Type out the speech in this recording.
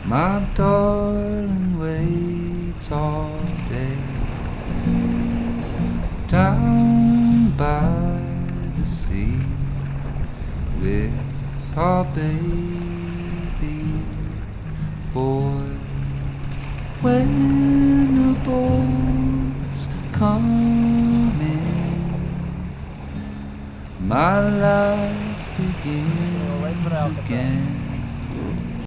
My darling waits all day down by the sea with our baby boy. When the boats come in, my life begins again.